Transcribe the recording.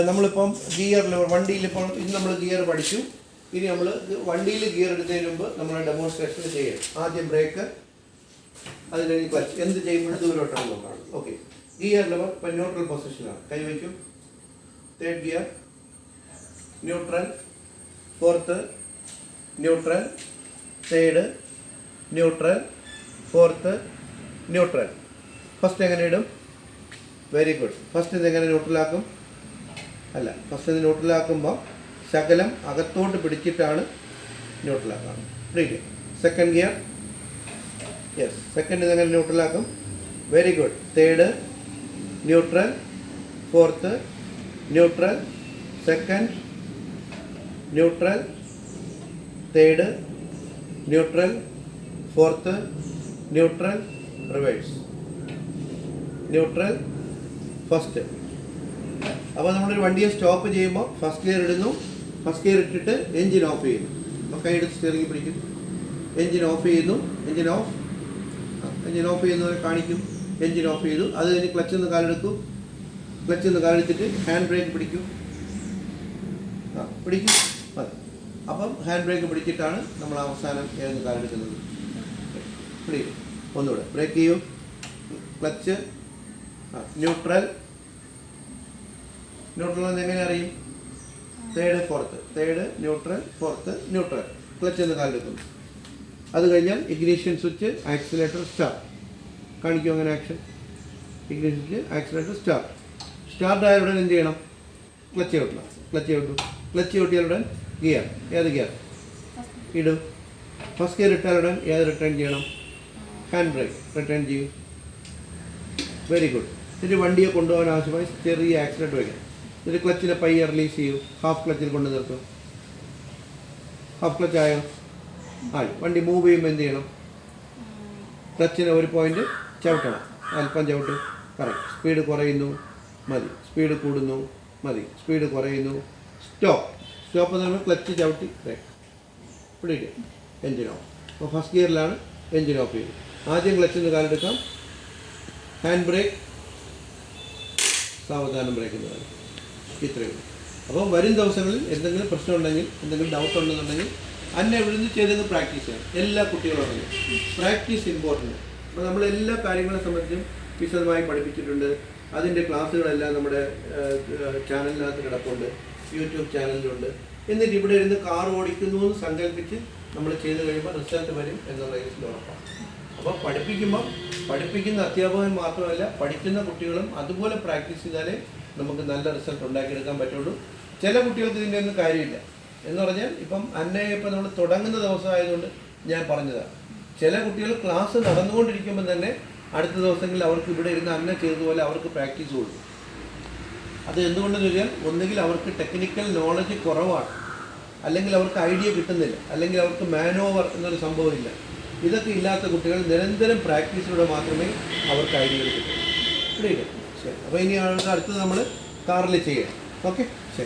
നമ്മളിപ്പം ഗിയറിൽ വണ്ടിയിലിപ്പോൾ ഇന്ന് നമ്മൾ ഗിയർ പഠിച്ചു. ഇനി നമ്മൾ വണ്ടിയിൽ ഗിയർ എടുത്തതിന് മുമ്പ് നമ്മൾ ഡെമോൺസ്ട്രേഷൻ ചെയ്യണം. ആദ്യം ബ്രേക്ക്, അത് കഴിഞ്ഞ് ക്ലച്ച്. എന്ത് ചെയ്യുമ്പോഴും ദൂരോട്ടാണ് നോക്കണം. ഓക്കെ, ഗിയർ ലെവൽ ഇപ്പം ന്യൂട്രൽ പൊസിഷനാണ്. കൈവയ്ക്കും. Third gear neutral, fourth neutral, third neutral, fourth neutral. First എങ്ങനെ ഇടും? Very good. ഫസ്റ്റ് ഇതെങ്ങനെ ന്യൂട്രലാക്കും? അല്ല, ഫസ്റ്റ് ഇത് ന്യൂട്രലാക്കുമ്പോൾ ശകലം അകത്തോട്ട് പിടിച്ചിട്ടാണ് ന്യൂട്രലാക്കുന്നത്. Read. Second gear, yes, second ഇതെങ്ങനെ ന്യൂട്രലാക്കും? Very good. Third neutral, fourth neutral, second neutral, third neutral, fourth neutral, reverse. Neutral, first. അപ്പോൾ നമ്മളൊരു വണ്ടിയെ സ്റ്റോപ്പ് ചെയ്യുമ്പോൾ ഫസ്റ്റ് ഗിയർ ഇടുന്നു. ഫസ്റ്റ് ഗിയർ ഇട്ടിട്ട് എൻജിൻ ഓഫ് ചെയ്യുന്നു. അപ്പോൾ കൈ എടുത്ത് സ്റ്റിയറിംഗ് പിടിക്കും. എൻജിൻ ഓഫ് ചെയ്യുന്നു. എൻജിൻ ഓഫ് ചെയ്യുന്നവരെ കാണിക്കും. എൻജിൻ ഓഫ് ചെയ്തു. അത് കഴിഞ്ഞ് ക്ലച്ചിൽ നിന്ന് കാലെടുക്കും. ക്ലച്ചിൽ നിന്ന് കാലെടുത്തിട്ട് ഹാൻഡ് ബ്രേക്ക് പിടിക്കും. പിടിക്കും. മതി. അപ്പം ഹാൻഡ് ബ്രേക്ക് പിടിച്ചിട്ടാണ് നമ്മൾ അവസാനം ഏത് കാലെടുക്കുന്നത്. പിടിക്കും. ഒന്നുകൂടെ ബ്രേക്ക് ചെയ്യും. Clutch, neutral. ന്യൂട്രൽ എന്ന് എങ്ങനെ അറിയും? Third fourth, third neutral, fourth neutral. Clutch എന്ന് കാലെടുക്കും. അത് കഴിഞ്ഞാൽ ഇഗ്നിഷൻ സ്വിച്ച്, ആക്സിലേറ്റർ, സ്റ്റാർട്ട്. കാണിക്കും അങ്ങനെ action. Ignition switch, accelerator, start. Start ആയ ഉടൻ എന്ത് ചെയ്യണം? ക്ലച്ച് ചവിട്ടണം. ക്ലച്ച് ചവിട്ടു. ക്ലച്ച് ചവിട്ടിയാലുടൻ ഗിയർ. ഏത് ഗിയർ ഇടും? ഫസ്റ്റ് ഗിയർ ഇട്ടാലുടൻ ഏത് റിട്ടേൺ ചെയ്യണം? ഹാൻഡ് ബ്രേക്ക് റിട്ടേൺ ചെയ്യും. Very good. എന്നിട്ട് വണ്ടിയെ കൊണ്ടുപോകാൻ ആവശ്യമായി ചെറിയ ആക്സിലേറ്റർ വയ്ക്കണം. എന്നിട്ട് ക്ലച്ചിനെ പയ്യെ റിലീസ് ചെയ്യൂ. ഹാഫ് ക്ലച്ചിൽ കൊണ്ട് നിർത്തും. ഹാഫ് ക്ലച്ച് ആയോ? ആയി. വണ്ടി മൂവ് ചെയ്യുമ്പോൾ എന്ത് ചെയ്യണം? ക്ലച്ചിനെ ഒരു പോയിന്റ് ചവിട്ടണം. അല്പം ചവിട്ട്. കറക്റ്റ്. സ്പീഡ് കുറയുന്നു, മതി. സ്പീഡ് കൂടുന്നു, മതി. സ്പീഡ് കുറയുന്നു. സ്റ്റോപ്പ്. സ്റ്റോപ്പ് എന്ന് പറയുമ്പോൾ ക്ലച്ച് ചവിട്ടി ബ്രേക്ക്. പിടിക്കുക. Engine of. അപ്പോൾ ഫസ്റ്റ് ഗിയറിലാണ് എൻജിൻ ഓഫ് ചെയ്തു. ആദ്യം ക്ലച്ചിൽ നിന്ന് കാലെടുക്കാം. ഹാൻഡ് ബ്രേക്ക്, സാവധാനം ബ്രേക്ക് എന്ന് പറയും. ഇത്രയും. അപ്പം വരും ദിവസങ്ങളിൽ എന്തെങ്കിലും പ്രശ്നമുണ്ടെങ്കിൽ, എന്തെങ്കിലും ഡൗട്ട് ഉണ്ടെന്നുണ്ടെങ്കിൽ അന്നെ ഇവിടുന്ന് ചെയ്തെങ്കിൽ പ്രാക്ടീസ് ചെയ്യണം. എല്ലാ കുട്ടികളും പ്രാക്ടീസ് ഇമ്പോർട്ടൻ്റ്. അപ്പോൾ നമ്മൾ എല്ലാ കാര്യങ്ങളെ സംബന്ധിച്ചും വിശദമായി പഠിപ്പിച്ചിട്ടുണ്ട്. അതിൻ്റെ ക്ലാസ്സുകളെല്ലാം നമ്മുടെ ചാനലിനകത്ത് കിടപ്പുണ്ട്, യൂട്യൂബ് ചാനലിലുണ്ട്. എന്നിട്ട് ഇവിടെ ഇരുന്ന് കാർ ഓടിക്കുന്നു എന്ന് സങ്കല്പിച്ച് നമ്മൾ ചെയ്ത് കഴിയുമ്പോൾ റിസൾട്ട് വരും എന്നുള്ള കേസിൽ ഉറപ്പാണ്. അപ്പോൾ പഠിപ്പിക്കുന്ന അധ്യാപകൻ മാത്രമല്ല, പഠിക്കുന്ന കുട്ടികളും അതുപോലെ പ്രാക്ടീസ് ചെയ്താലേ നമുക്ക് നല്ല റിസൾട്ട് ഉണ്ടാക്കിയെടുക്കാൻ പറ്റുള്ളൂ. ചില കുട്ടികൾക്ക് ഇതിൻ്റെ ഒന്നും കാര്യമില്ല എന്ന് പറഞ്ഞാൽ, ഇപ്പം അന്നയെ ഇപ്പം നമ്മൾ തുടങ്ങുന്ന ദിവസമായതുകൊണ്ട് ഞാൻ പറഞ്ഞതാണ്. ചില കുട്ടികൾ ക്ലാസ് നടന്നുകൊണ്ടിരിക്കുമ്പോൾ തന്നെ അടുത്ത ദിവസങ്ങളിൽ അവർക്ക് ഇവിടെ ഇരുന്ന് അന്ന ചെയ്തതുപോലെ അവർക്ക് പ്രാക്ടീസ് കൊടുക്കും. അത് എന്തുകൊണ്ടെന്ന് വെച്ചാൽ, ഒന്നുകിൽ അവർക്ക് ടെക്നിക്കൽ നോളജ് കുറവാണ്, അല്ലെങ്കിൽ അവർക്ക് ഐഡിയ കിട്ടുന്നില്ല, അല്ലെങ്കിൽ അവർക്ക് മാൻ ഓവർ എന്നൊരു സംഭവമില്ല. ഇതൊക്കെ ഇല്ലാത്ത കുട്ടികൾ നിരന്തരം പ്രാക്ടീസിലൂടെ മാത്രമേ അവർക്ക് ഐഡിയകൾ കിട്ടൂ. ഇവിടെ ശരി. അപ്പോൾ ഇനി അടുത്തത് നമ്മൾ കാറിൽ ചെയ്യണം. ഓക്കെ.